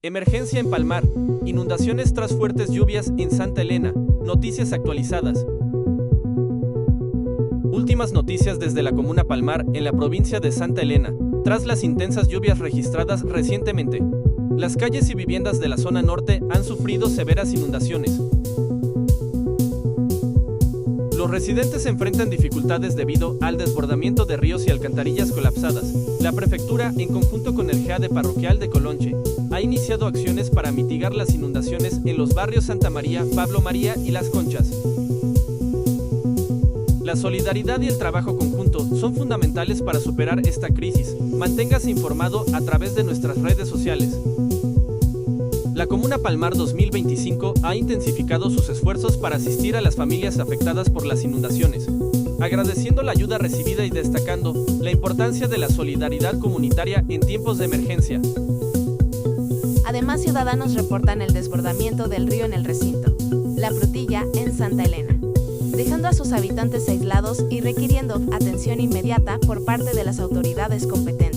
Emergencia en Palmar. Inundaciones tras fuertes lluvias en Santa Elena. Noticias actualizadas. Últimas noticias desde la comuna Palmar, en la provincia de Santa Elena, tras las intensas lluvias registradas recientemente. Las calles y viviendas de la zona norte han sufrido severas inundaciones. Los residentes enfrentan dificultades debido al desbordamiento de ríos y alcantarillas colapsadas. La prefectura, en conjunto con el GEADE parroquial de Colonche, ha iniciado acciones para mitigar las inundaciones en los barrios Santa María, Pablo María y Las Conchas. La solidaridad y el trabajo conjunto son fundamentales para superar esta crisis. Manténgase informado a través de nuestras redes sociales. La Comuna Palmar 2025 ha intensificado sus esfuerzos para asistir a las familias afectadas por las inundaciones, agradeciendo la ayuda recibida y destacando la importancia de la solidaridad comunitaria en tiempos de emergencia. Además, ciudadanos reportan el desbordamiento del río en el recinto La Frutilla, en Santa Elena, dejando a sus habitantes aislados y requiriendo atención inmediata por parte de las autoridades competentes.